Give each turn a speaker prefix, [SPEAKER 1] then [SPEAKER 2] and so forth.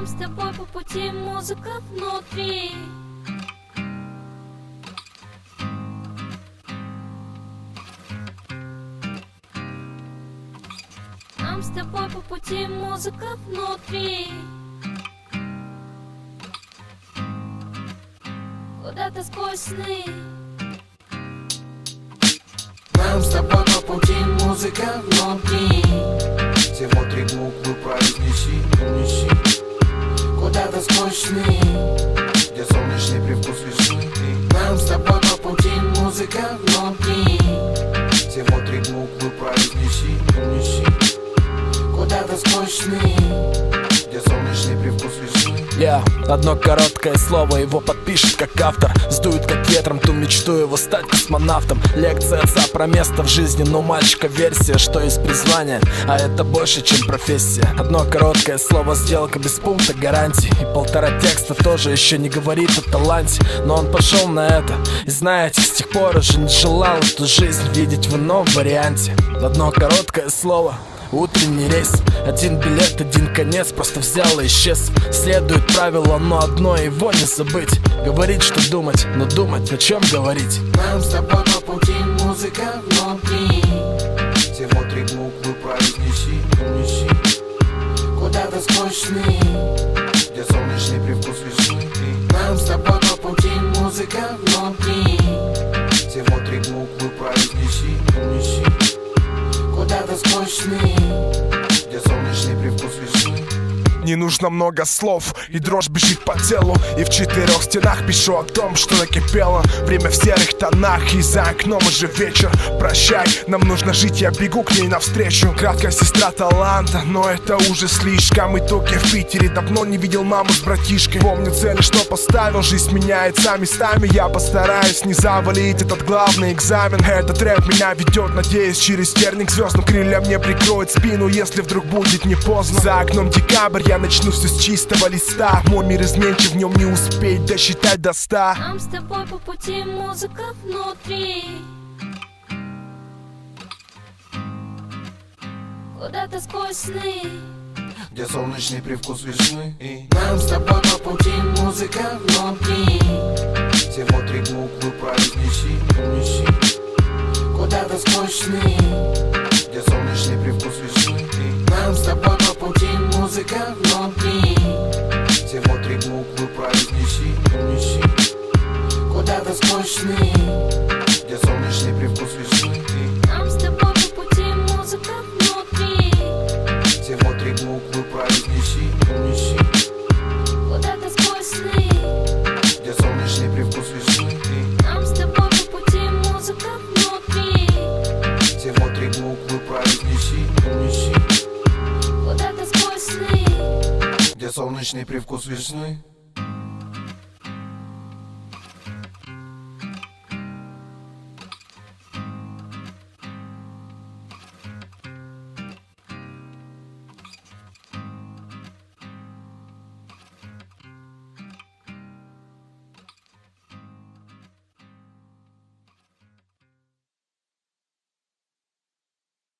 [SPEAKER 1] Нам с тобой по пути музыка внутри. Нам с тобой по пути музыка внутри. Куда-то сквозь сны.
[SPEAKER 2] Нам с тобой по пути музыка внутри. Всего 3 буквы произнеси, неси. Куда-то сквозь сны, где солнечный привкус весны. Нам с тобой по пути музыка внутри. Всего 3 буквы произнеси, неси. Куда-то сквозь сны, где солнечный привкус весны.
[SPEAKER 3] Одно короткое слово его подпишет как автор. Сдует как ветром ту мечту его стать космонавтом. Лекция отца про место в жизни, но мальчика версия, что есть призвание, а это больше, чем профессия. Одно короткое слово, сделка без пункта гарантий. И 1,5 текста тоже еще не говорит о таланте. Но он пошел на это, и знаете, с тех пор уже не желал эту жизнь видеть в ином варианте. Одно короткое слово, утренний рейс. 1 билет, 1 конец, просто взял и исчез. Следует правило, но одно его не забыть. Говорить, что думать, но думать, о чем говорить.
[SPEAKER 2] Нам с тобой по пути музыка внутри. Всего 3 буквы произнеси, неси. Куда-то сквозь сны, где солнечный привкус весны. Нам с тобой по пути музыка внутри. Всего 3 буквы произнеси, неси. Куда-то сквозь сны, где солнечный привкус весны.
[SPEAKER 4] Не нужно много слов, и дрожь бежит по телу. И в 4 стенах пишу о том, что накипело. Время в серых тонах, и за окном уже вечер. Прощай, нам нужно жить, я бегу к ней навстречу. Краткая сестра таланта, но это уже слишком. Итог: я в Питере давно не видел маму с братишкой. Помню цели, что поставил, жизнь меняется местами. Я постараюсь не завалить этот главный экзамен. Этот рэп меня ведет, надеюсь, через терник звездным крыльям мне прикроет спину, если вдруг будет не поздно. За окном декабрь, я начну все с чистого листа. Мой мир изменчив, в нем не успеть досчитать до 100.
[SPEAKER 1] Нам с тобой по пути музыка внутри. Куда-то сквозь сны,
[SPEAKER 2] где солнечный привкус весны. Нам с тобой по пути музыка внутри. Всего 3 буквы произнеси, неси. Куда-то сквозь сны, где солнечный привкус весны. Нам с тобой по пути музыка внутри. Всего 3 буквы произнеси, неси. Куда-то сквозь сны, где солнечный привкус весны.
[SPEAKER 1] нам с тобой по пути музыка внутри.
[SPEAKER 2] Всего 3 буквы произнеси, неси.
[SPEAKER 1] Куда-то сквозь сны,
[SPEAKER 2] где солнечный привкус весны.
[SPEAKER 1] нам с тобой по пути музыка внутри.
[SPEAKER 2] Всего 3 буквы произнеси, неси.
[SPEAKER 1] Куда-то сквозь сны,
[SPEAKER 2] где солнечный привкус весны.